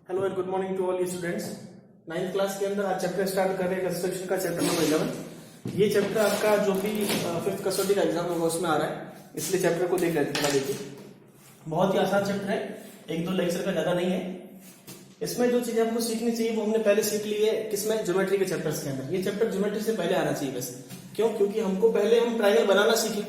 Hello and good morning to all you students. 9th class के अंदर आज chapter start कर रहे हैं कंस्ट्रक्शन का, चैप्टर नंबर 11। ये चैप्टर आपका जो भी 5th कसौटी का एग्जाम होगा उसमें आ रहा है, इसलिए चैप्टर को देख लेते हैं। देखिए बहुत ही आसान चैप्टर है, एक दो लेक्चर का ज्यादा नहीं है। इसमें जो चीजें आपको सीखनी चाहिए वो हमने पहले सीख ली है। किसमें? ज्योमेट्री के चैप्टर्स के अंदर। ये चैप्टर ज्योमेट्री से पहले आना चाहिए वैसे। क्यों? क्योंकि हमको पहले हम ट्रायंगल बनाना सीखें।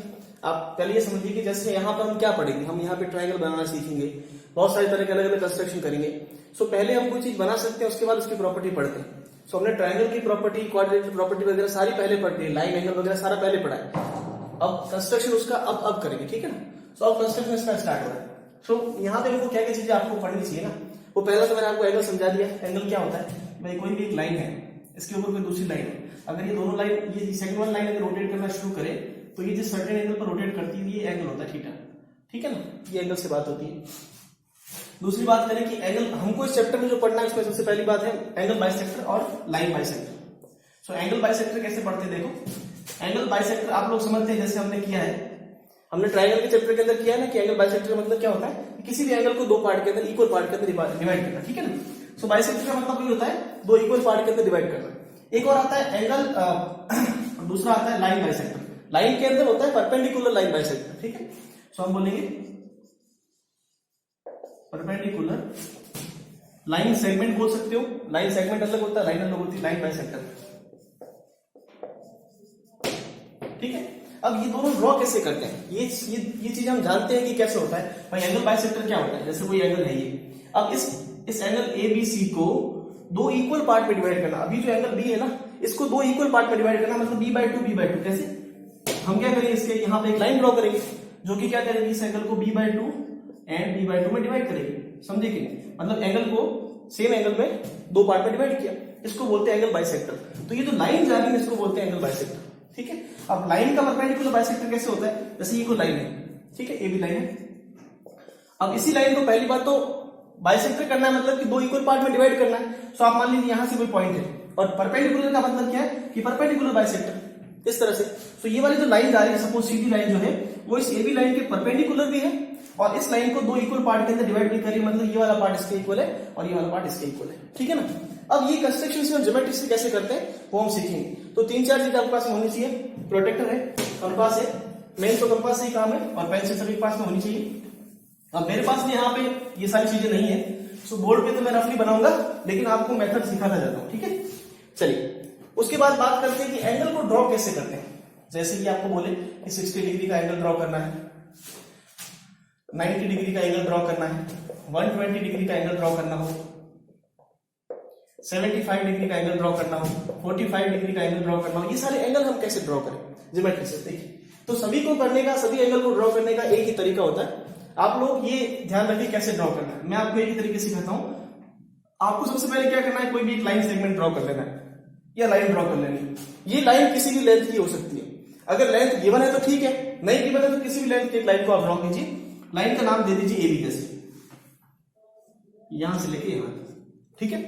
आप पहले ये समझिए कि जैसे यहाँ पर हम क्या पढ़ेंगे, हम यहाँ पे ट्रायंगल बनाना सीखेंगे, बहुत सारे तरह के अलग अलग कंस्ट्रक्शन करेंगे। सो पहले हम कोई चीज बना सकते हैं, उसके बाद उसकी प्रॉपर्टी पढ़ते हैं। सो हमने ट्रायंगल की प्रॉपर्टी, क्वाड्रेटिक प्रॉपर्टी वगैरह सारी पहले पढ़ ली, लाइन एंगल वगैरह सारा पहले पढ़ा है। अब कंस्ट्रक्शन उसका अब करेंगे, ठीक है ना। सो अब कंस्ट्रक्शन इसका स्टार्ट हो रहा है। सो यहाँ पे हमको क्या क्या चीजें आपको पढ़नी चाहिए ना, वो पहला तो मैंने आपको एंगल समझा दिया। एंगल क्या होता है भाई? कोई भी एक लाइन है, इसके ऊपर कोई दूसरी लाइन है, अगर ये दोनों लाइन, ये सेकंड वाली लाइन अगर रोटेट करना शुरू करे तो ये जिस सर्टेन एंगल पर रोटेट करती है ये एंगल होता है थीटा, ठीक है ना। ये एंगल से बात होती है। दूसरी बात करें कि एंगल हमको इस चैप्टर में जो पढ़ना है उसमें सबसे पहली बात है एंगल बाइसेक्टर और line bisector. So angle bisector कैसे पढ़ते हैं देखो। एंगल बाइसेक्टर आप लोग समझते हैं, जैसे हमने किया है, हमने ट्रायंगल के चैप्टर के अंदर किया है ना कि एंगल बाइसेक्टर का मतलब क्या होता है, किसी भी एंगल को दो पार्ट के अंदर, इक्वल पार्ट के अंदर डिवाइड करना, ठीक है ना। सो बाइसेक्टर का मतलब ये होता है दो इक्वल पार्ट के अंदर डिवाइड करना। एक और आता है एंगल, दूसरा आता है लाइन बाइसेक्टर। लाइन के अंदर होता है परपेंडिकुलर लाइन बाइसेक्टर, ठीक है। सो हम बोलेंगे परपेंडिकुलर लाइन सेगमेंट बोल सकते हो। लाइन सेगमेंट अलग होता है, लाइन अलग होती है, लाइन बाइसेक्टर, ठीक है। अब ये दोनों ड्रॉ कैसे करते हैं, ये चीज हम जानते हैं कि कैसे होता है भाई। एंगल बाइसेक्टर क्या होता है? जैसे कोई एंगल है ये, अब इस एंगल ए बी सी को दो इक्वल पार्ट में डिवाइड करना। अभी जो एंगल बी है ना, इसको दो इक्वल पार्ट में डिवाइड करना, मतलब b/2 कैसे? हम क्या करेंगे, इसके यहाँ पे एक लाइन ड्रॉ करेंगे जो कि क्या करेगी, इस एंगल को b/2 एंड b/2 में डिवाइड करेगी, समझे कि नहीं। मतलब एंगल को सेम एंगल में दो पार्ट में डिवाइड किया, इसको बोलते हैं एंगल बाइसेक्टर। तो ये जो लाइन जा रही है इसको बोलते हैं एंगल बाइसेक्टर, ठीक है। अब लाइन का परपेंडिकुलर बाइसेक्टर कैसे होता है? जैसे ये कोई लाइन है, ठीक है, ए बी लाइन है। अब इसी लाइन को पहली बात तो बाइसेक्टर करना है, मतलब कि दो इक्वल पार्ट में डिवाइड करना है। सो आप मान लीजिए यहां से कोई पॉइंट है और परपेंडिकुलर का मतलब क्या है कि परपेंडिकुलर बाइसेक्टर, इस तरह से। सो ये वाली जो लाइन जा रही है, सपोज सीधी लाइन जो है वो इस एबी लाइन के परपेंडिकुलर भी है और इस लाइन को दो इक्वल पार्ट के अंदर डिवाइड भी करी, मतलब ये वाला पार्ट इसके इक्वल है और ये वाला पार्ट इसके इक्वल है, ठीक है ना। अब ये कंस्ट्रक्शन से ज्योमेट्री से कैसे करते हैं वो हम सीखेंगे। तो तीन चार चीजें आपके पास में होनी चाहिए। प्रोटेक्टर है, कंपास है, मेन तो कंपास से ही काम है, और पेंसिल सभी के पास में होनी चाहिए। अब मेरे पास में यहाँ पे ये सारी चीजें नहीं है, सो बोर्ड पे तो मैं रफली बनाऊंगा, लेकिन आपको मेथड सिखाता जाता हूँ, ठीक है। चलिए उसके बाद बात करते हैं कि एंगल को ड्रॉ कैसे करते हैं। जैसे कि आपको बोले कि 60 डिग्री का एंगल ड्रॉ करना है, 90 डिग्री का एंगल ड्रॉ करना है, 120 डिग्री का एंगल ड्रॉ करना हो, 75 डिग्री का एंगल ड्रॉ करना हो, 45 डिग्री का एंगल ड्रॉ करना हो। ये सारे एंगल हम कैसे ड्रॉ करें ज्योमेट्री से? देखिए, तो सभी को करने का, सभी एंगल को ड्रॉ करने का एक ही तरीका होता है। आप लोग ये ध्यान रखिए कैसे ड्रॉ करना है। मैं आपको एक ही तरीके सिखाता हूं। आपको सबसे पहले क्या करना है, कोई भी एक लाइन सेगमेंट ड्रॉ कर लेना है या लाइन ड्रॉ कर लेनी है। ये लाइन किसी भी लेंथ की हो सकती है। अगर लेंथ गिवन है तो ठीक है, नहीं गिवन है तो किसी भी लेंथ की एक लाइन को आप ड्रॉ कीजिए। लाइन का नाम दे दीजिए एबी, जैसे यहां से लेके यहां, ठीक है।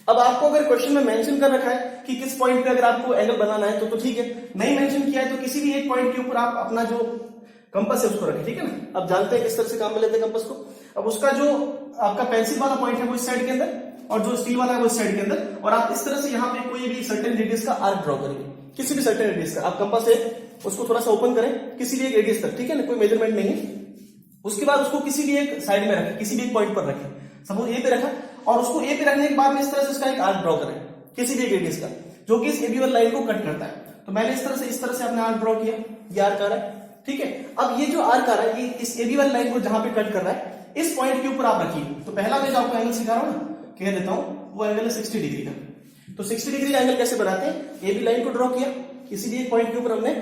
अब आपको अगर क्वेश्चन में मेंशन कर रखा है कि किस पॉइंट पे अगर आपको एंगल बनाना है तो ठीक है, नहीं मेंशन किया है तो किसी भी एक पॉइंट के ऊपर आप अपना जो कंपास है उसको रखें, ठीक है ना। अब जानते हैं किस तरह से काम में लेते हैं कंपास को। अब उसका जो आपका पेंसिल वाला पॉइंट है वो इस साइड के अंदर और जो स्टील वाला है वो इस साइड के अंदर, और आप इस तरह से यहाँ पे कोई भी सर्टेन रेडियस का आर्क ड्रॉ करेंगे, किसी भी सर्टेन रेडियस का। आप कंपास है उसको थोड़ा सा ओपन करें किसी भी एक रेडियस तक, ठीक है ना, कोई मेजरमेंट नहीं है। उसके बाद उसको किसी भी एक साइड में रखें, किसी भी एक पॉइंट पर रखें, सपोज ए पे रखा, और उसको ए पे रखने के बाद में इस तरह से उसका एक आर्क ड्रॉ करें किसी भी एक रेडियस का, जो कि इस एबी वाली लाइन को कट करता है। तो मैंने इस तरह से आपने आर्क ड्रॉ किया, ये आर्क आ रहा है, ठीक है। अब ये जो आर्क आ रहा है, ये इस एबी वाली लाइन को जहां पे कट कर रहा है, इस पॉइंट के ऊपर आप रखिए। तो पहला मैं जो आपको एंगल सिखा रहा हूं ना, कह देता हूं, वो एंगल है 60 डिग्री का। तो 60 डिग्री का एंगल कैसे बनाते हैं? एबी लाइन को ड्रॉ किया, किसी भी एक पॉइंट के ऊपर हमने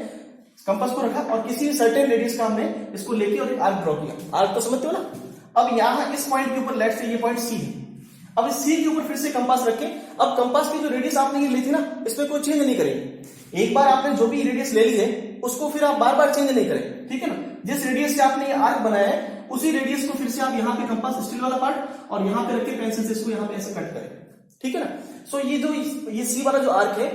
कंपास को रखा और किसी भी सर्टेन रेडियस का हमने इसको लेके और एक आर्क ड्रॉ किया। आर्क तो समझते हो ना। अब यहां इस पॉइंट के ऊपर लेट से ये पॉइंट सी है, अब इस सी के ऊपर फिर से कंपास रखें। अब कंपास की जो रेडियस आपने ये ली थी ना, इसमें कोई चेंज नहीं करेंगे। एक बार आपने जो भी रेडियस ले ली है उसको फिर आप बार बार चेंज नहीं करें, ठीक है ना। जिस रेडियस से आपने ये आर्क बनाया है उसी रेडियस को फिर से आप यहाँ पे कंपास स्टील वाला पार्ट और यहाँ पे रख के पेंसिल से इसको यहाँ पे ऐसे कट करें, ठीक है ना। सो ये जो ये सी वाला जो आर्क है,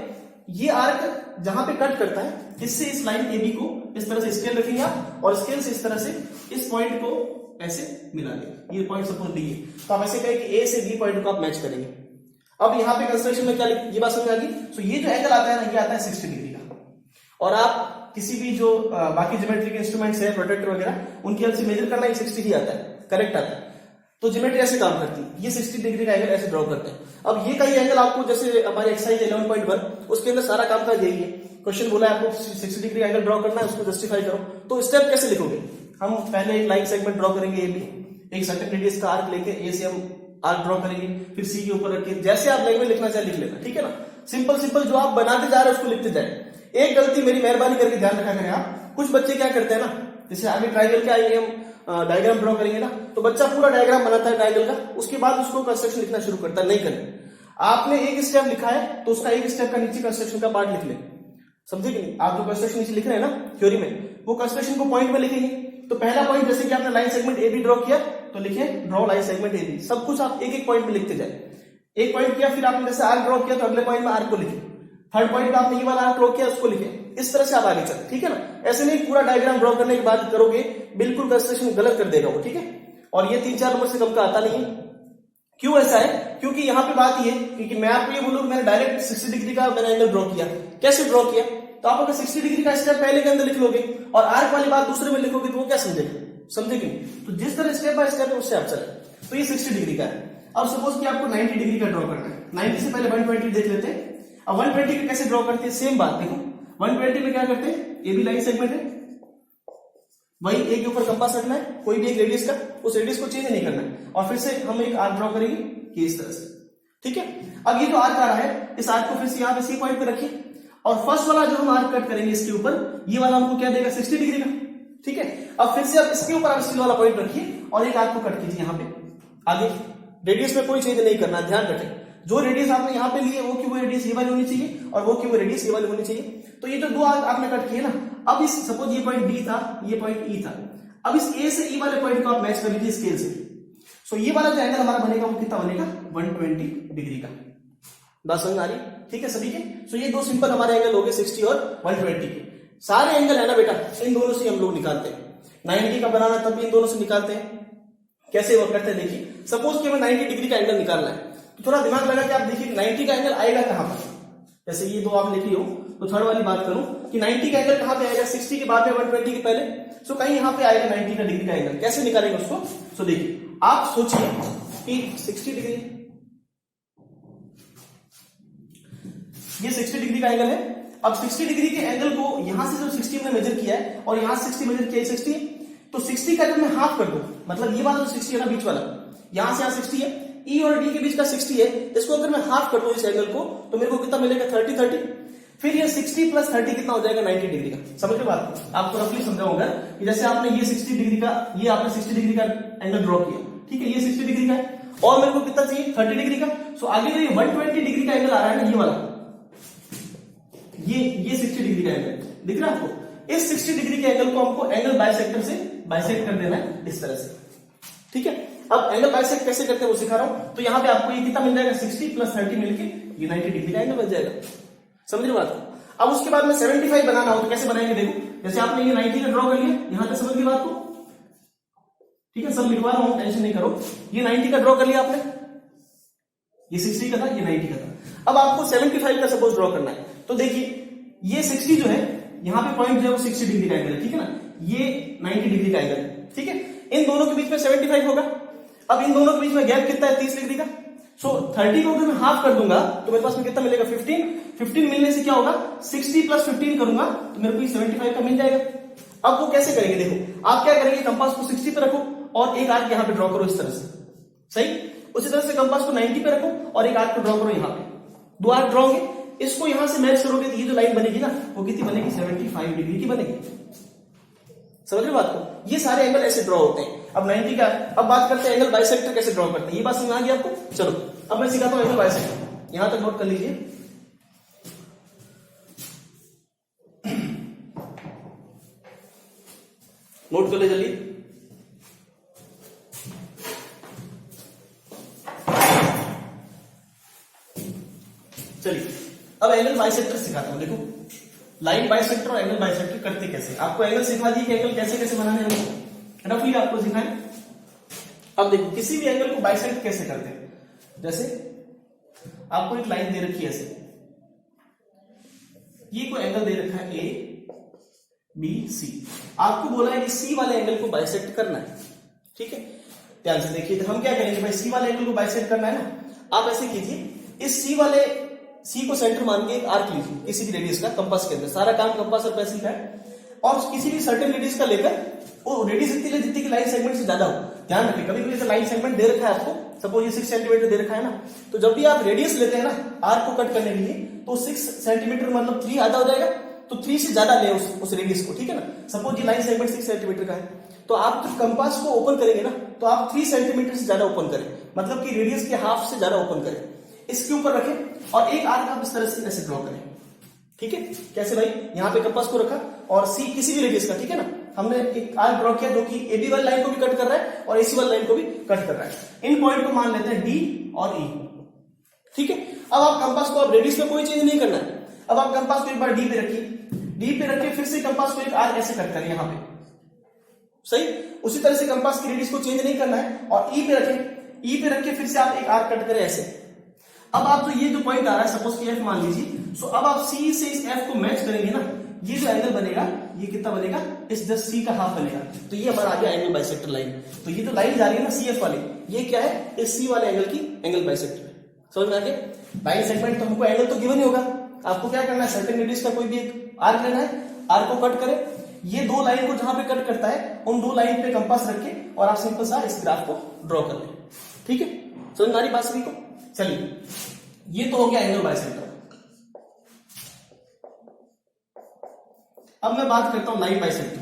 ये आर्क जहां पे कट करता है, इससे इस लाइन एबी को इस तरह से स्केल रखेंगे आप, और स्केल से इस तरह से इस पॉइंट को ऐसे मिला देगा। ये पॉइंट सपोज डी है, तो आप ऐसे कहें कि ए से बी पॉइंट को आप मैच करेंगे। अब यहाँ पे कंस्ट्रक्शन में क्या ये बात समझ आ गई। सो ये जो एंगल आता है ना, ये आता है 60 डिग्री का। और आप किसी भी जो बाकी ज्योमेट्री के इंस्ट्रूमेंट्स है, प्रोटेक्टर वगैरह, उनकी हेल्प से मेजर करना, ये 60 ही आता है, करेक्ट आता है। तो ज्योमेट्री ऐसे काम करती है, ये 60 डिग्री का एंगल ऐसे ड्रॉ करते हैं। अब ये कई एंगल आपको, जैसे हमारी एक्सरसाइज 11.1 उसके अंदर सारा काम का यही है। क्वेश्चन बोला है आपको 60 डिग्री एंगल ड्रॉ करना है, उसको जस्टिफाई करो। तो स्टेप कैसे लिखोगे, हम पहले एक लाइन सेगमेंट ड्रॉ करेंगे, ए बी, एक सर्टेन रेडियस का आर्क लेके ए से हम आर्क ड्रॉ करेंगे, फिर सी के ऊपर रख के, जैसे आप लैंग्वेज लिखना चाहे लिख लेना, ठीक है ना। सिंपल सिंपल जो आप बनाते जा रहे हैं उसको लिखते जाए। एक गलती मेरी मेहरबानी करके ध्यान रखा करें आप, कुछ बच्चे क्या करते हैं ना, जैसे आगे ट्राइंगल का आएंगे हम डायग्राम ड्रॉ करेंगे ना, तो बच्चा पूरा डायग्राम बनाता है ट्राइंगल का, उसके बाद उसको कंस्ट्रक्शन लिखना शुरू करता है। नहीं करें, आपने एक स्टेप लिखा है तो उसका एक स्टेप का नीचे कंस्ट्रक्शन का पार्ट लिख ले, समझे कि नहीं। आप जो कंस्ट्रक्शन नीचे लिख रहे हैं ना थ्योरी में, वो कंस्ट्रक्शन को पॉइंट में लिखेंगे। तो पहला पॉइंट, जैसे कि आपने line segment A B draw किया, तो लिखे draw line segment A B. सब कुछ आप एक एक पॉइंट में लिखते जाए। एक पॉइंट किया, फिर आपने जैसे आर्क ड्रॉ किया तो अगले पॉइंट में आर्क को लिखे, थर्ड पॉइंट पे आपने ये वाला आर्क ड्रॉ किया उसको लिखे। इस तरह से आप आगे चले, ठीक है ना। ऐसे नहीं पूरा डायग्राम ड्रॉ करने के बाद करोगे, बिल्कुल कंस्ट्रक्शन गलत कर देगा वो, ठीक है। और ये 3-4 नंबर से कम का आता नहीं है। क्यों ऐसा है, क्योंकि यहाँ पे बात ये, क्योंकि मैं आपको ये बोलूँ मैंने डायरेक्ट 60 डिग्री का मैंने एंगल ड्रॉ किया, कैसे ड्रॉ किया, तो आप अगर 60 डिग्री का स्टेप पहले के अंदर लिख लोगे और आर्क वाली बात दूसरे में लिखोगे तो वो क्या समझेगा, समझे कि नहीं। तो जिस तरह स्टेप बाय स्टेप है उससे आप चले। तो ये 60 डिग्री का है। अब सपोज कि आपको 90 डिग्री का ड्रॉ करना है, 90 से पहले 120 देख लेते हैं। अब 120 का कैसे ड्रॉ करते हैं, सेम बात देखो। 120 में क्या करते हैं, ए बी लाइन सेगमेंट है, वही ए के ऊपर कंपास रखना है, कोई भी एक रेडियस का, उस रेडियस को चेंज नहीं करना है, और फिर से हम एक आर्क ड्रॉ करेंगे कि इस तरह से, ठीक है। अब ये जो आर्क आ रहा है, इस आर्क को फिर से यहाँ पे सी पॉइंट पे रखिए, और फर्स्ट वाला जो हम आर्क कट करेंगे इसके ऊपर, ये वाला हमको क्या देगा, 60 डिग्री का, ठीक है। अब फिर से आप इसके ऊपर आप स्टील वाला पॉइंट रखिए और एक आर्क को कट कीजिए यहाँ पे। आगे रेडियस में कोई चेंज नहीं करना, ध्यान रखें। जो रेडियस आपने यहाँ पे लिए वो की वो रेडियस ये वाली होनी चाहिए, और वो की वो रेडियस ये वाली होनी चाहिए। तो ये जो दो आर्क आपने कट किए ना, अब इस सपोज ये पॉइंट डी था, ये पॉइंट ई था, अब इस ए से ई वाले पॉइंट को आप मैच कर लीजिए स्केल से। सो ये वाला जो एंगल हमारा बनेगा वो कितना बनेगा, 120 डिग्री का। बात समझ आ रही, ठीक है सभी के। सो ये दो सिंपल हमारे एंगल हो गए 60 और 120 के। सारे एंगल है ना बेटा, इन दोनों से हम लोग निकालते हैं। 90 का बनाना तब भी इन दोनों से निकालते हैं। कैसे वर्क करते हैं देखिए। सपोज कि हमें 90 डिग्री का एंगल निकालना है, तो थोड़ा दिमाग लगा कि आप देखिए 90 का एंगल आएगा कहां पर। जैसे ये दो आप लिखी हो, तो थर्ड वाली बात करूं कि 90 का एंगल कहां पे आएगा, 60 के बाद में 120 के पहले। सो कहीं यहां पे आएगा 90 का डिग्री का एंगल। कैसे निकालेंगे उसको, सो देखिए आप सोचिए कि 60 डिग्री, ये 60 डिग्री का एंगल है। अब 60 डिग्री के एंगल को यहां से जो 60 हमने मेजर किया है और यहां 60 मेजर किया है 60, तो 60 का जब मैं हाफ कर दूं, मतलब ये वाला जो 60 है ना बीच वाला, यहां से यहां 60 है, ई और डी के बीच का 60 है, इसको अगर मैं हाफ कर दूं इस एंगल को, तो मेरे को कितना मिलेगा, 30। फिर ये 60 प्लस 30 कितना हो जाएगा, 90 डिग्री का। समझ रहे बात, आपको रफली समझाऊंगा कि जैसे आपने ये 60 डिग्री का, ये आपने 60 डिग्री का एंगल ड्रॉ किया, ठीक है, ये 60 डिग्री का है, और मेरे को कितना चाहिए, 30 डिग्री का। सो आगे जो ये 120 डिग्री का एंगल आ रहा है ना, ये वाला, ये 60 डिग्री का एंगल दिख रहा है आपको। इस 60 डिग्री के एंगल को हमको एंगल बाइसेक्टर से बाइसेक्ट कर देना है इस तरह से, ठीक है। अब एंगल बाइसेक्ट कैसे करते हैं वो सिखा रहा हूं। तो यहां पे आपको ये कितना मिल जाएगा, 60 प्लस 30 मिलके ये 90 डिग्री का एंगल बन जाएगा। समझ रहे बात को। अब उसके बाद में 75 बनाना हो तो कैसे बनाएंगे, देखो जैसे आपने ये 90 का ड्रॉ कर लिया, यहां तक समझ गई बात को, ठीक है, सब लिखवा रहा हूं, टेंशन नहीं करो। ये 90 का ड्रॉ कर लिया आपने, ये 60 का था, ये 90 का था। अब आपको 75 का सपोज ड्रॉ करना है, तो देखिए ये 60 जो है, यहां पे पॉइंट जो है वो 60 डिग्री का एंगल है, ठीक है ना, ये 90 डिग्री का एंगल है, ठीक है। इन दोनों के बीच में 75 होगा। अब इन दोनों के बीच में गैप कितना है, 30 डिग्री का। सो 30 को अगर मैं हाफ कर दूंगा तो मेरे पास में कितना मिलेगा, 15 मिलने से क्या होगा, 60 प्लस 15 करूंगा तो मेरे को 75 का मिल जाएगा। अब वो कैसे करेंगे, देखो आप क्या करेंगे, कंपास को 60 पे रखो और एक आर्क यहां पे ड्रॉ करो इस तरह से, सही। उसी तरह से कंपास को 90 पे रखो और एक आर्क को ड्रॉ करो यहां पे, दो आर्क ड्रॉ होंगे, इसको यहां से मैच करोगे तो ये जो लाइन बनेगी ना, वो कितनी बनेगी, 75 डिग्री की बनेगी। समझ रहे बात को। ये सारे एंगल ऐसे ड्रॉ होते हैं। अब 90 का, अब बात करते हैं एंगल बाइसेक्टर कैसे ड्रॉ करते हैं। ये बात समझ आ गई आपको। चलो अब मैं सिखाता हूं एंगल बाइसेक्टर, यहां तक नोट कर लीजिए। नोट कर ले जल्दी। चलिए अब एंगल बाइसेक्टर सिखाता हूं। देखो लाइन बाइसेक्टर और एंगल बाइसेक्टर करते कैसे, आपको एंगल सिखा दी कि एंगल कैसे कैसे बनाने हैं, रफली आपको सिखाएं। अब देखो किसी भी एंगल को बाइसेक्ट कैसे करते हैं, जैसे आपको एक लाइन दे रखी है ऐसे, ये कोई एंगल दे रखा है ए बी सी, आपको बोला है कि सी वाले एंगल को बाइसेक्ट करना है, ठीक है। ध्यान से देखिए, तो हम क्या करेंगे भाई, सी वाले एंगल को बाइसेक्ट करना है ना, आप ऐसे कीजिए, इस सी को सेंटर मान के एक आर्क लीजिए किसी भी रेडियस का, कंपास के अंदर, सारा काम कंपास और पेंसिल का है, और किसी भी सर्टेन रेडियस का लेकर, वो रेडियस इतनी ले जितनी की लाइन सेगमेंट से ज्यादा हो। ध्यान रखिए, कभी कभी लाइन सेगमेंट दे रखा है आपको, सपोज ये 6 सेंटीमीटर दे रखा है ना, तो जब भी आप रेडियस लेते हैं ना आर्क को कट करने के लिए, तो 6 सेंटीमीटर मतलब 3 आधा हो जाएगा, तो 3 से ज्यादा ले उस रेडियस को, ठीक है ना। सपोज ये लाइन सेगमेंट 6 सेंटीमीटर का है, तो आप जब कंपास को ओपन करेंगे ना, तो आप 3 सेंटीमीटर से ज्यादा ओपन करें, मतलब कि रेडियस के हाफ से ज्यादा ओपन करें, इसके ऊपर रखें और एक आर्क आप इस तरह से ऐसे ड्रॉ करें, ठीक है। कैसे भाई, यहाँ पे कंपास को रखा और सी किसी भी रेडियस का, ठीक है ना, हमने एक आर्क ड्रॉ किया जो कि एबी वाली लाइन को भी कट कर रहा है और एसी वाली लाइन को भी कट कर रहा है। इन पॉइंट को मान लेते हैं डी और ई, ठीक है। अब आप कंपास को, अब रेडियस में कोई चेंज नहीं करना है, अब आप कंपास को एक बार डी पे रखिए, डी पे रखिए, फिर से कंपास को एक आर्क ऐसे कट करें यहाँ पे, सही। उसी तरह से कंपास की रेडियस को चेंज नहीं करना है, और ई पे रखें, ई पे रख के फिर से आप एक आर्क कट करें ऐसे। अब आप तो ये जो पॉइंट आ रहा है, सपोज कि एफ मान लीजिए, सो अब आप सी से इस एफ को मैच करेंगे ना, ये जो एंगल बनेगा ये कितना बनेगा, इस जस्ट सी का हाफ बनेगा, तो ये हमारा आ गया एंगल बाइसेक्टर लाइन। तो ये जो लाइन जा रही है ना सी एफ वाली, ये क्या है, इस सी वाले एंगल की एंगल बाइसेक्टर। समझ में आ गया। लाइन सेगमेंट तो हमको एंगल तो गिवन ही होगा, आपको क्या करना है, सर्टेन रेडियस का कोई भी एक आर्क लेना है, आर्क को कट करें, ये दो लाइन को जहां पे कट करता है उन दो लाइन पे कंपास रख के और आप सिंपल सा इस ग्राफ को ड्रॉ कर लें, ठीक है। समझ में आ रही बात सभी को। चलिए, ये तो हो गया एंगल बाइसेक्टर। अब मैं बात करता हूं लाइन बाइसेक्टर।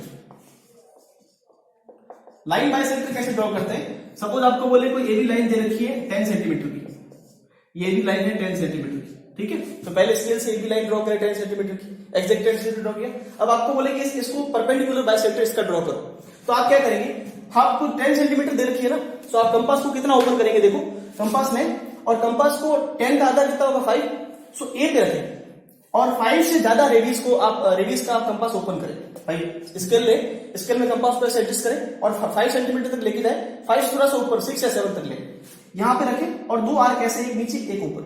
लाइन बाइसेक्टर कैसे ड्रॉ करते हैं, सपोज आपको बोले कोई एबी लाइन दे रखी है 10 सेंटीमीटर की, ये भी लाइन है 10 सेंटीमीटर की, ठीक है। तो पहले स्केल से एबी लाइन ड्रॉ करें 10 सेंटीमीटर की, एग्जैक्ट 10 सेंटीमीटर ड्रॉ किया। अब आपको बोले कि इसको परपेंडिकुलर बाइसेक्टर इसका ड्रॉ करो, तो आप क्या करेंगे, आपको 10 सेंटीमीटर दे रखी है ना, तो आप कंपास को कितना ओपन करेंगे, देखो कंपास में, और कंपास को 10 का आधा कितना होगा 5, सो ए पे रखें, और 5 से ज्यादा रेडियस का आप कंपास ओपन करें भाई। स्केल में कंपास को ऐसे एडजस्ट करें और 5 सेंटीमीटर तक लेके जाए, 5 थोड़ा सा ऊपर 6 या 7 तक ले, यहां पे रखें, और दो आर्क ऐसे, एक नीचे एक ऊपर,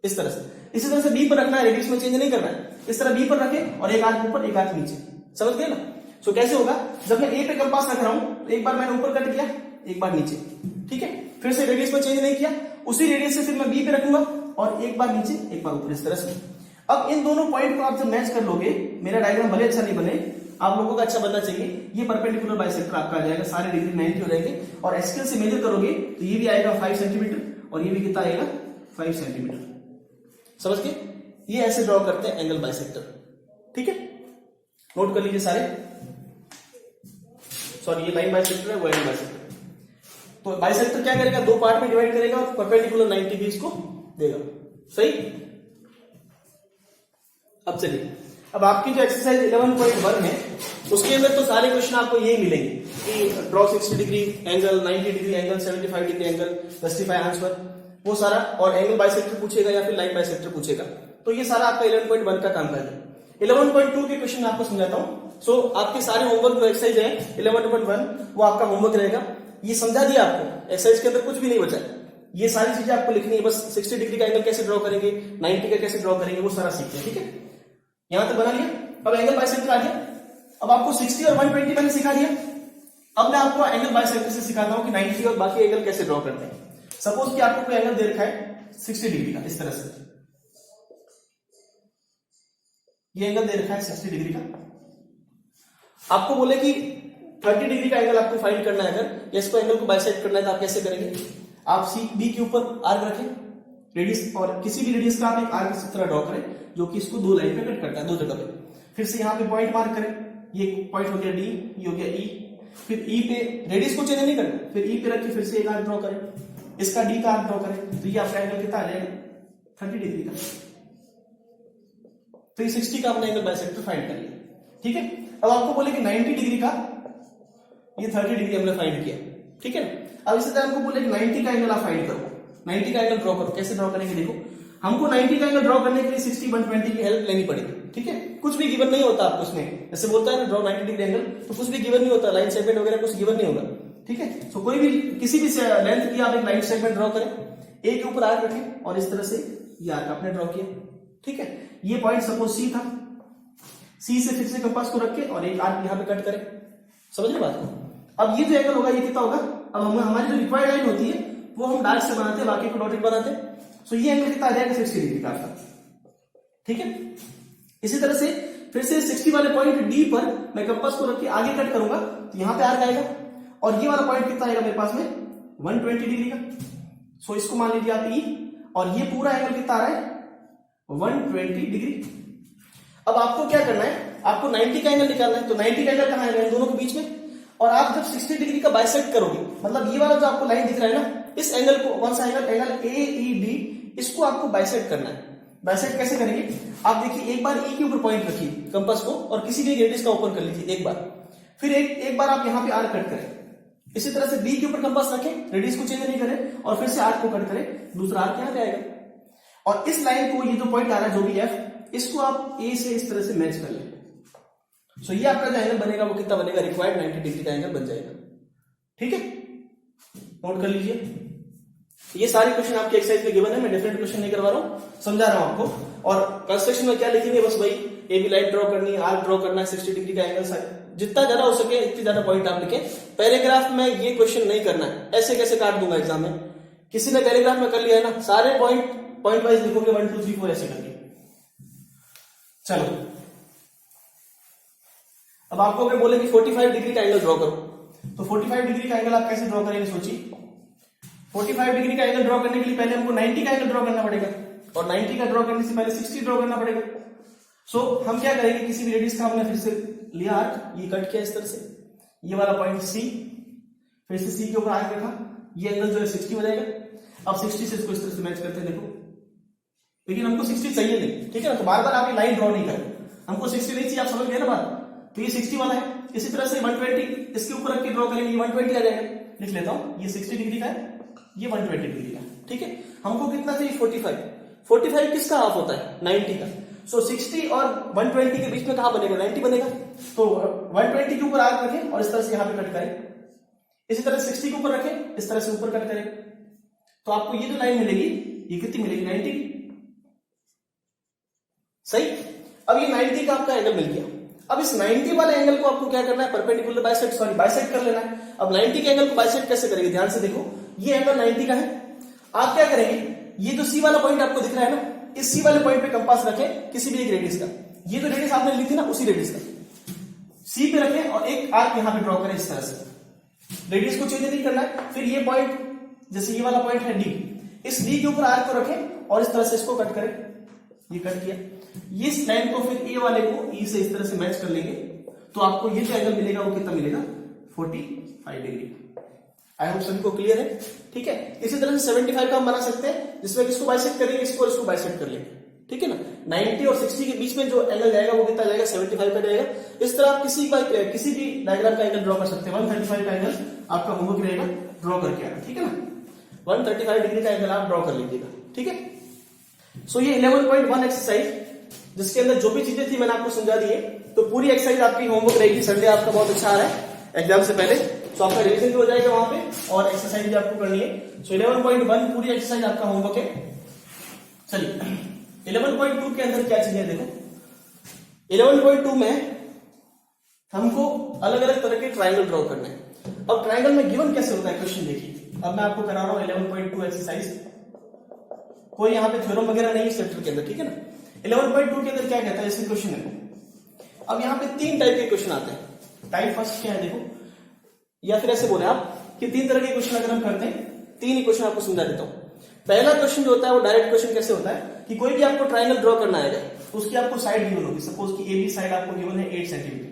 इस तरह से। इसी तरह से बी पर रखना है, रेडियस में चेंज नहीं करना है, इस तरह बी पर रखें और एक आर्क ऊपर एक आर्क नीचे, समझ गए ना। सो कैसे होगा, जब मैं ए पे कंपास रख रहा हूं, तो एक बार मैंने ऊपर कट किया, एक बार नीचे, ठीक है, फिर से रेडियस में चेंज नहीं किया, उसी रेडियस से फिर मैं बी पे रखूंगा और एक बार नीचे एक बार ऊपर, इस तरह से। अब इन दोनों पॉइंट को आप जब मैच कर लोगे, मेरा डायग्राम भले अच्छा नहीं बने, आप लोगों का अच्छा बनना चाहिए, ये परपेंडिकुलर बाइसेक्टर आपका आ जाएगा, सारे डिग्री 90 हो जाएंगे, और स्केल से मेजर करोगे तो ये भी आएगा 5 सेंटीमीटर और ये भी कितना आएगा 5 सेंटीमीटर, समझ के। ये ऐसे ड्रॉ करते हैं एंगल बाइसेक्टर, ठीक है, नोट कर लीजिए सारे। सॉरी, ये लाइन बाइसेक्टर है, वो एंगल बाइसेक्टर। तो बाइसेक्टर क्या करेगा, दो पार्ट में डिवाइड करेगा और परपेंडिकुलर 90 डिग्री इसको देगा, सही। अब चलिए, अब आपकी जो एक्सरसाइज 11.1 है, उसके अंदर तो सारे क्वेश्चन आपको यही मिलेंगे कि draw 60 degree angle, 90 degree angle, 75 degree angle, justify answer, वो सारा, और एंगल बाइसेक्टर पूछेगा या फिर लाइन बाइसेक्टर पूछेगा। तो ये सारा आपका 11.1 का काम है। 11.2 के क्वेश्चन आपको समझाता हूं। सो आपके सारे होमवर्क जो एक्सरसाइज है 11.1, वो आपका होमवर्क रहेगा। ये समझा दिया आपको, एक्सरसाइज के अंदर कुछ भी नहीं बचा, ये सारी चीजें आपको लिखनी है, बस 60 डिग्री का एंगल कैसे ड्रॉ करेंगे, 90 का कैसे ड्रॉ करेंगे, वो सारा सीखते हैं, ठीक है। यहां तक बना लिया। अब एंगल बाइसेक्टर आ गया। अब आपको 60 और 120 मैंने सिखा दिया। अब मैं आपको एंगल बाइसेक्टर से सिखाता हूं कि 90 और बाकी एंगल कैसे ड्रॉ करते हैं। सपोज कि आपको कोई एंगल दे रखा है 60 डिग्री का, इस तरह से ये एंगल दे रखा है 60 डिग्री का। आपको बोले कि 30 डिग्री का एंगल आपको फाइंड करना है, अगर इसको एंगल को बाइसेक्ट करना है तो आप कैसे करेंगे, आप सी बी के ऊपर आर्क रखें, रेडियस, और किसी भी रेडियस का आप एक आर्क इस तरह ड्रॉ करें जो कि इसको दो लाइन पे कट करता है, दो जगह पे। फिर से यहाँ पे पॉइंट मार्क करें, ये पॉइंट हो गया डी, ये हो गया ई, फिर ई पे रेडियस को चेंज नहीं करना, फिर ई पे रख के फिर से एक आर्क ड्रॉ करें, इसका डी का आर्क ड्रॉ करें, तो ये आपका एंगल कितना आ जाएगा 30 डिग्री का। तो ये 60 का आपने एंगल बाइसेक्टर फाइंड कर लिया, ठीक है। अब आपको बोले कि 90 डिग्री का, ये 30 डिग्री हमने फाइंड किया, ठीक है ना। अब इसी तरह हमको बोले कि 90 का एंगल आप फाइंड करो, 90 का एंगल ड्रॉ करो। कैसे ड्रॉ करेंगे, देखो हमको 90 का एंगल ड्रॉ करने के लिए 60, 120 की हेल्प लेनी पड़ेगी, ठीक है। कुछ भी गिवन नहीं होता आपको उसमें, जैसे बोलता है ना ड्रॉ 90 डिग्री एंगल, तो कुछ भी गिवन नहीं होता, लाइन सेगमेंट वगैरह कुछ गिवन नहीं होगा, ठीक है। सो कोई भी किसी भी लेंथ की आप एक लाइन सेगमेंट ड्रॉ करें, ए के ऊपर आर्क रखें और इस तरह से ये आर्क आपने ड्रॉ किया, ठीक है। ये पॉइंट सपोज सी था, सी से फिर से कंपास को रख के और एक आर्क यहां पे कट करें, समझ रहे बात को। अब ये जो एंगल होगा ये कितना होगा, अब हम हमारी जो रिक्वायर्ड लाइन होती है वो हम डार्क से बनाते हैं, बाकी को डॉटेड बनाते हैं। सो ये एंगल कितना आ जाएगा 60 डिग्री का आपका, ठीक है। इसी तरह से फिर से 60 वाले पॉइंट डी पर मैं कंपास को रख के आगे कट करूंगा तो यहां पे आर्क आएगा और ये वाला पॉइंट कितना आएगा मेरे पास में 120 डिग्री का। सो इसको मान लीजिए आप ई, और ये पूरा एंगल कितना आ रहा है 120 डिग्री। अब आपको क्या करना है, आपको 90 का एंगल निकालना है। तो 90 का एंगल कहां है इन दोनों के बीच में, और आप जब 60 डिग्री का बाइसेक्ट करोगे, मतलब ये वाला जो आपको लाइन दिख रहा है ना, इस एंगल को, कौन सा एंगल, एंगल AED, इसको आपको बाइसेक्ट करना है। बाइसेक्ट कैसे करेंगे, आप देखिए एक बार ई के ऊपर पॉइंट रखिए कंपास को और किसी भी रेडियस का ओपन कर लीजिए एक बार, फिर एक बार आप यहां पे आर्क कट करें। इसी तरह से बी के ऊपर कंपास रखें, रेडियस को चेंज नहीं करें और फिर से आर्क को कट करें, दूसरा आर्क यहां पे आएगा। और इस लाइन को, ये जो पॉइंट आ रहा है जो भी एफ, इसको आप ए से इस तरह से मैच कर लें। सो ये आपका जो एंगल बनेगा वो कितना बनेगा, रिक्वायर्ड 90 डिग्री का एंगल बन जाएगा, ठीक है। नोट कर लीजिए, ये सारे क्वेश्चन आपके एक्सरसाइज में गिवन है, मैं डिफरेंट क्वेश्चन नहीं करवा रहा हूं, समझा रहा हूं आपको। और कंस्ट्रक्शन में क्या लिखेंगे, बस वही ए बी लाइन ड्रॉ करनी है, आर्क ड्रॉ करना है, 60 डिग्री का एंगल, जितना ज्यादा हो सके इतनी ज्यादा पॉइंट आप लिखें। पैराग्राफ में ये क्वेश्चन नहीं करना है, ऐसे कैसे काट दूंगा एग्जाम में। किसी ने पैराग्राफ में कर लिया है ना, सारे पॉइंट वाइज लिखोगे 1 2 3 4 ऐसे करके। चलो अब आपको अगर बोले कि 45 डिग्री का एंगल ड्रॉ करो, तो 45 डिग्री का एंगल आप कैसे ड्रॉ करेंगे सोचिए। 45 डिग्री का एंगल ड्रॉ करने के लिए पहले हमको 90 का एंगल ड्रॉ करना पड़ेगा, और 90 का ड्रॉ करने से पहले 60 ड्रॉ करना पड़ेगा। सो हम क्या करेंगे, किसी भी रेडियस का हमने फिर से लिया आर्क, ये कट किया इस तरह से, ये वाला पॉइंट सी, फिर से सी के ऊपर आर्क रखा, ये एंगल जो है 60 हो जाएगा। अब 60 से इसको इस तरह से मैच करते हैं, देखो, लेकिन हमको 60 चाहिए नहीं, ठीक है ना। तो बार बार आप ये लाइन ड्रॉ नहीं करें, हमको 60 नहीं चाहिए, आप समझ गए ना बात। तो ये 60 वाला है, इसी तरह से 120 इसके ऊपर रख के ड्रॉ करेंगे, ये 120 आ जाएगा। लिख लेता हूं, ये 60 डिग्री का है, ये 120 डिग्री का, ठीक है। हमको कितना चाहिए 45 किसका हाफ होता है 90 का। सो 60 और 120 के बीच में कहां बनेगा 90 बनेगा। तो 120 के ऊपर आर्क रखें और इस तरह से यहां पे कट करें, इसी तरह 60 के ऊपर रखें, इस तरह से ऊपर कट करें, तो आपको ये जो लाइन मिलेगी ये कितनी मिलेगी 90 की, सही। अब ये 90 का आपका एंगल मिल गया। अब इस 90 वाले एंगल को आपको क्या करना है, परपेंडिकुलर बाइसेक्ट कर लेना है। अब 90 के एंगल को बाइसेक्ट कैसे करेंगे, ध्यान से देखो, ये एंगल 90 का है। आप क्या करेंगे, ये जो सी वाला पॉइंट आपको दिख रहा है ना, इस सी वाले पॉइंट पे कंपास रखें किसी भी एक रेडियस का, ये जो रेडियस आपने ली थी ना उसी रेडियस का, सी पे रखें और एक आर्क यहां पे ड्रॉ करें इस तरह से, रेडियस को चेंज नहीं करना है। फिर ये पॉइंट, जैसे ये वाला पॉइंट है डी, इस डी के ऊपर आर्क को रखें और इस तरह से इसको कट करें, ये कट किया। ये लाइन को फिर ए वाले को ई से इस तरह से मैच कर लेंगे, तो आपको ये जो एंगल मिलेगा वो कितना मिलेगा 45 डिग्री। आई होप सभी को क्लियर है, ठीक है। इसी तरह से 75 का हम बना सकते हैं, जिसमें किसको बाइसेक्ट करेंगे, इसको और इसको बाइसेक्ट कर लेंगे, ठीक है ना। 90 और 60 के बीच में जो एंगल जाएगा वो कितना जाएगा 75 का जाएगा। इस तरह आप किसी भी डायग्राम का एंगल ड्रॉ कर सकते हैं। 135 का एंगल आपका होमवर्क रहेगा, ड्रॉ करके आना, ठीक है ना। 135 डिग्री का एंगल आप ड्रॉ कर लीजिएगा, ठीक है। सो ये 11.1 एक्सरसाइज, जिसके अंदर जो भी चीजें थी मैंने आपको समझा दी है। तो पूरी एक्सरसाइज आपकी होमवर्क रहेगी। संडे आपका बहुत अच्छा आ रहा है एग्जाम से पहले, तो आपका रिवीजन भी हो जाएगा वहां पे और एक्सरसाइज भी आपको करनी है। सो 11.1 पूरी एक्सरसाइज आपका होमवर्क है। चलिए 11.2 के अंदर क्या चीजें देखो। 11.2 में हमको अलग अलग तरह के ट्रायंगल ड्रॉ करने हैं। अब ट्रायंगल में गिवन कैसे होता है क्वेश्चन देखिए। अब मैं आपको करा रहा हूं 11.2 एक्सरसाइज, कोई यहाँ पे थ्योरम वगैरह नहीं है चैप्टर के अंदर, ठीक है ना। 11.2 के अंदर क्या कहता है, ऐसे क्वेश्चन है। अब यहाँ पे 3 टाइप के क्वेश्चन आते हैं। टाइप फर्स्ट क्या है देखो, या फिर ऐसे बोले आप कि 3 तरह के क्वेश्चन अगर हम करते हैं, 3 ही क्वेश्चन आपको समझा देता हूं। पहला क्वेश्चन जो होता है वो डायरेक्ट क्वेश्चन कैसे होता है कि कोई भी आपको ट्रायंगल ड्रॉ करना आएगा, तो उसकी आपको साइड गिवन होगी। सपोज कि ए बी साइड आपको गिवन है 8 सेंटीमीटर,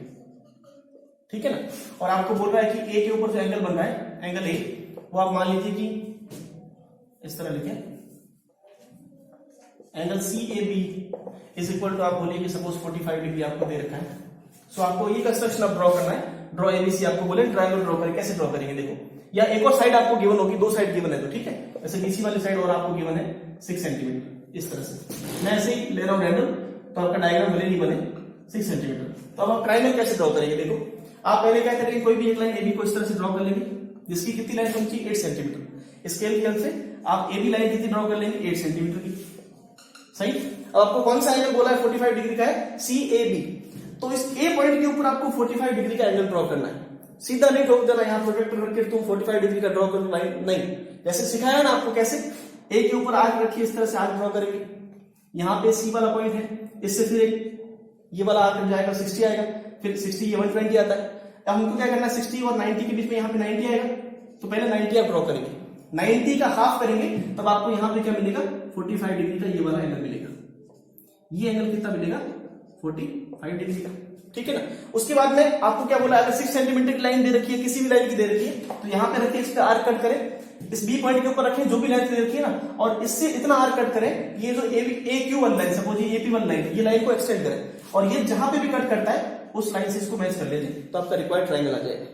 ठीक है ना। और आपको बोल रहा है कि ए के ऊपर जो एंगल बन रहा है, एंगल ए, वो आप मान लीजिए कि इस तरह लिखें, angle C A B is equal to, आप बोलिए कि सपोज 45 डिग्री आपको दे रखा है। सो आपको ये कंस्ट्रक्शन अब ड्रॉ करना है। ड्रॉ एबीसी आपको बोले ट्रायंगल ड्रॉ करें, कैसे ड्रॉ करेंगे देखो। या एक और साइड आपको गिवन होगी, 2 साइड गिवन है तो ठीक है। जैसे बीसी वाली साइड और आपको गिवन है 6 सेंटीमीटर, इस तरह से मैं ऐसे ही ले रहा हूं रैंडम, तो आपका डायग्राम भले नहीं बने 6 सेंटीमीटर। तो अब आप ट्रायंगल कैसे ड्रॉ करेंगे देखो। आप पहले क्या करेंगे, कोई भी एक लाइन एबी को इस तरह से ड्रॉ कर लेंगे, जिसकी कितनी लाइन बनती है 8 सेंटीमीटर। स्केल की हेल्प से आप ए बी लाइन कितनी ड्रॉ कर लेंगे 8 सेंटीमीटर की। सही। अब आपको कौन सा एंगल बोला है 45 डिग्री का है सी ए बी, तो इस ए पॉइंट के ऊपर आपको 45 डिग्री का एंगल ड्रॉ करना है। सीधा नहीं ठोक देना यहाँ प्रोजेक्टर रख के तुम 45 डिग्री का ड्रॉ करो लाइन, नहीं। जैसे सिखाया ना आपको कैसे, ए के ऊपर आर्क रखिए, इस तरह से आर्क ड्रॉ करेंगे। यहाँ पे सी वाला पॉइंट है, इससे फिर एक ये वाला आर्क जाएगा 60 आएगा, फिर 60 ये 120 आता है। अब हमको क्या करना है 60 और 90 के बीच में यहाँ पे 90 आएगा, तो पहले 90 आप ड्रॉ करेंगे, 90 का हाफ करेंगे, तब आपको यहाँ पे क्या मिलेगा 45 डिग्री का ये वाला एंगल मिलेगा। ये एंगल कितना मिलेगा 45 डिग्री का, ठीक है ना। उसके बाद में आपको क्या बोला, अगर 6 सेंटीमीटर की लाइन दे रखी है, किसी भी लाइन की दे रखी है, तो यहाँ पे रखिए, इस पे आर्क कट करें, इस बी पॉइंट के ऊपर रखें जो भी लाइन दे रखी है ना, और इससे इतना आर्क कट करें, ये जो ए क्यू वन लाइन, सपोज ये एपी वन लाइन, ये लाइन को एक्सटेंड करें, और ये जहां पे भी कट करता है उस लाइन से इसको मैच कर लेते, तो आपका रिक्वायर्ड ट्रायंगल आ जाएगा।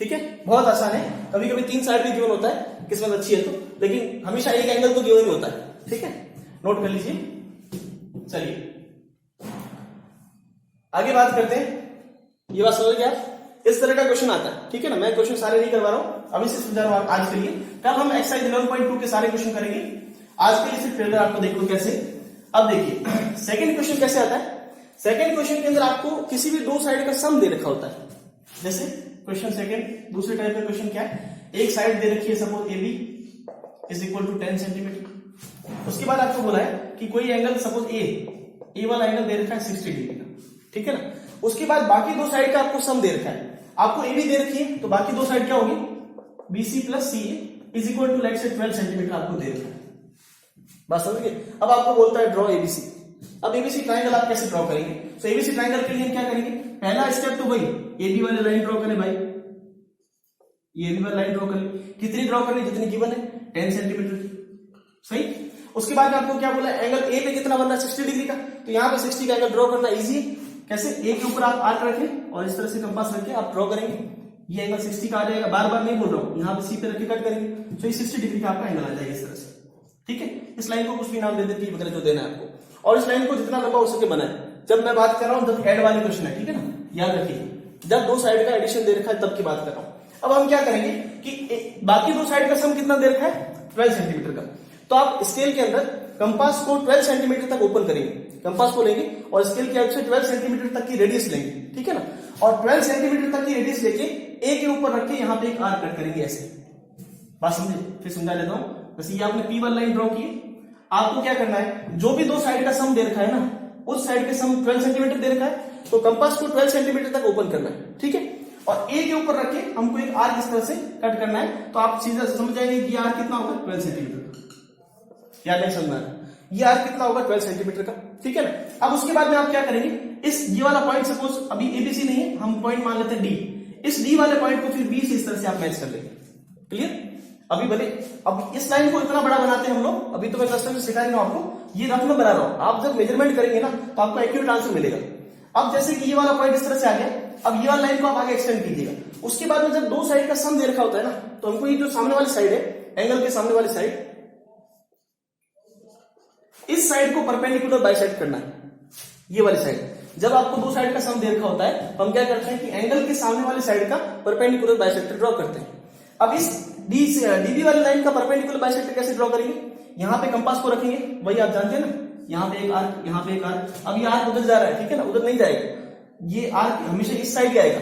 ठीक है, बहुत आसान है। कभी कभी 3 साइड भी गिवन होता है, किस्मत अच्छी है तो, लेकिन हमेशा एक एंगल तो गिवन ही होता है। ठीक है, नोट कर लीजिए। चलिए आगे बात करते हैं। ये बात समझ गया, इस तरह का क्वेश्चन आता है। ठीक है ना, मैं क्वेश्चन सारे नहीं करवा रहा हूं, अभी से समझा रहा हूं आज के लिए। कल हम एक्सरसाइज 11.2 के सारे क्वेश्चन करेंगे, आज के लिए सिर्फ ट्रेलर आपको देखो कैसे। अब देखिए सेकंड क्वेश्चन कैसे आता है। सेकंड क्वेश्चन के अंदर आपको किसी भी 2 साइड का सम दे रखा होता है। जैसे क्वेश्चन सेकंड, दूसरे टाइप का क्वेश्चन क्या है, एक साइड दे रखी है suppose A B is equal to 10 centimetre. उसके बाद आपको बोला है कि कोई एंगल सपोज ए वाला एंगल दे रखा है 60 डिग्री का। ठीक है ना, उसके बाद बाकी 2 साइड का आपको सम दे रखा है। आपको ए बी दे रखी है, तो बाकी 2 साइड क्या होगी, B C plus C is equal to like say 12 centimetre आपको दे रखा है। बात समझ गए। अब आपको बोलता है ड्रॉ एबीसी। अब एबीसी ट्रायंगल आप कैसे ड्रॉ करेंगे, तो एबीसी ट्रायंगल के लिए क्या करेंगे, पहला स्टेप तो वही एबी वाली लाइन ड्रॉ करें भाई, ये एबी वाली लाइन ड्रॉ करें। कितनी ड्रॉ करनी, जितनी गिवन है 10 सेंटीमीटर की। सही। उसके बाद आपको क्या बोला, एंगल ए पे कितना बनना है 60 डिग्री का, तो यहाँ पे 60 का एंगल ड्रॉ करना इजी है। कैसे, ए के ऊपर आप आर्क रखें और इस तरह से कंपास रख के आप ड्रॉ करेंगे, ये एंगल 60 का आ जाएगा। बार बार नहीं बोल रहा हूं, यहाँ पे सी पे रख के कट करेंगे, तो ये 60 डिग्री का आपका एंगल आ जाएगा इस तरह से। ठीक है, इस लाइन को कुछ भी नाम दे देती है वगैरह जो देना है आपको, और इस लाइन को जितना लंबा हो सके बनाए। जब मैं बात कर रहा हूं जब ऐड वाले क्वेश्चन है, ठीक है ना, याद रखिए, जब 2 साइड का एडिशन दे रखा है तब की बात कर रहा हूं। अब हम क्या करेंगे कि बाकी 2 साइड का सम कितना दे रखा है 12 सेंटीमीटर का, तो आप स्केल के अंदर कंपास को 12 सेंटीमीटर तक ओपन करेंगे, कंपास को लेंगे और स्केल की हेल्प से 12 सेंटीमीटर तक की रेडियस लेंगे। ठीक है ना, और 12 सेंटीमीटर तक की रेडियस लेके ए के ऊपर रख के यहाँ पे एक आर्क कट करेंगे ऐसे। बात समझे, फिर समझा देता हूं। बस ये आपने P1 लाइन ड्रॉ की, आपको क्या करना है, जो भी 2 साइड का सम दे रखा है ना, उस साइड के सम 12 सेंटीमीटर दे रखा है, तो कंपास को 12 सेंटीमीटर तक ओपन करना है। ठीक है, और ए के ऊपर रख के हमको एक आर्क इस तरह से कट करना है, तो आप सीधा समझ जाएंगे कि आर्क कितना होगा 12 सेंटीमीटर का। या नहीं समझना है, ये आर्क कितना होगा 12 सेंटीमीटर का। ठीक है ना। अब उसके बाद में आप क्या करेंगे, इस ये वाला पॉइंट सपोज अभी एबीसी नहीं है, हम पॉइंट मान लेते हैं डी, इस डी वाले पॉइंट को फिर बी से इस तरह से आप मैच कर लेंगे। क्लियर। अभी भले अब इस लाइन को इतना बड़ा बनाते हैं हम लोग, अभी तो मैं कस्टम से सिखा रहा हूं आपको, ये रफ में बना रहा हूं। आप जब मेजरमेंट करेंगे ना तो आपको एक्यूरेट आंसर मिलेगा। अब जैसे कि ये वाला पॉइंट इस तरह से आ गया, अब ये वाला लाइन को आप आगे एक्सटेंड कीजिएगा। उसके बाद में जब 2 साइड का सम दे रखा होता है ना, तो हमको ये जो सामने वाली साइड है, एंगल के सामने वाली साइड, इस साइड को परपेंडिकुलर बाइसेक्ट करना है। ये वाली साइड जब आपको 2 साइड का सम दे रखा होता है, तो हम क्या करते हैं कि एंगल के सामने वाली साइड का परपेंडिकुलर बाइसेक्टर ड्रॉ करते हैं। अब इस डीबी वाली लाइन का परपेंडिकुलर बाइसेक्टर कैसे ड्रॉ करेंगे, यहाँ पे कंपास को रखेंगे, वही आप जानते हैं ना, यहाँ पे एक आर्क, यहाँ पे एक आर्क। अब ये आर्क उधर जा रहा है, ठीक है ना, उधर नहीं जाएगा, ये आर्क हमेशा इस साइड आएगा।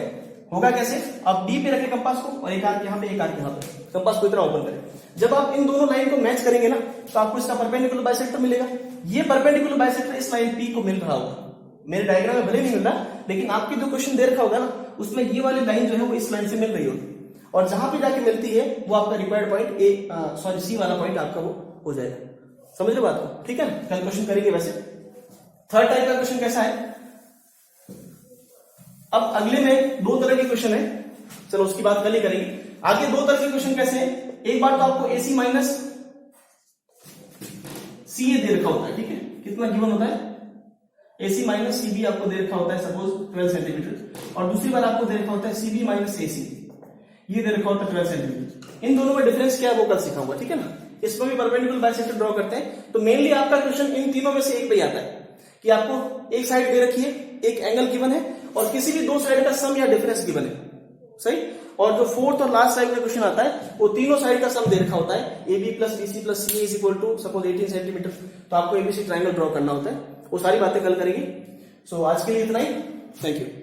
होगा कैसे, आप डी पे रखें कंपास को और एक आर्क यहाँ पे, एक आर्क यहाँ पे, कंपास को इतना ओपन करें। जब आप इन दोनों लाइन को मैच करेंगे ना, तो आपको इसका परपेंडिकुलर बाइसेक्टर मिलेगा। ये परपेंडिकुलर बाइसेक्टर इस लाइन पी को मिल रहा होगा, मेरे डायग्राम में भले नहीं मिल रहा, लेकिन आपकी जो क्वेश्चन दे रखा होगा ना, उसमें ये वाली लाइन जो है वो इस लाइन से मिल रही होगी, और जहां पे जाके मिलती है वो आपका रिक्वायर्ड पॉइंट सी वाला पॉइंट आपका वो हो जाएगा। समझ रहे बात को। ठीक है, कल क्वेश्चन करेंगे। वैसे थर्ड टाइप का क्वेश्चन कैसा है, अब अगले में 2 तरह के क्वेश्चन है, चलो उसकी बात कल ही करेंगे। आगे 2 तरह के क्वेश्चन कैसे हैं, एक बार तो आपको AC माइनस CA दे रखा होता है। ठीक है, कितना गिवन होता है, AC माइनस CB आपको दे रखा होता है सपोज 12 सेंटीमीटर, और दूसरी बार आपको दे रखा होता है CB माइनस AC, ये दे रखा होता है 12 सेंटीमीटर। इन दोनों में डिफरेंस क्या है वो कल सिखाऊंगा। ठीक है ना, इसमें भी परपेंडिकुलर बाइसेक्टर ड्रॉ करते हैं। तो मेनली आपका क्वेश्चन इन तीनों में से एक पे आता है कि आपको एक साइड दे रखी है, एक एंगल गिवन है, और किसी भी 2 साइड का सम या डिफरेंस गिवन है। सही। और जो फोर्थ और लास्ट साइड में क्वेश्चन आता है वो तीनों साइड का सम दे रखा होता है, A B plus B C plus C is equal to suppose 18 centimetre, तो आपको एबीसी ट्राइंगल ड्रॉ करना होता है। वो सारी बातें कल करेंगे। सो आज के लिए इतना ही, थैंक यू।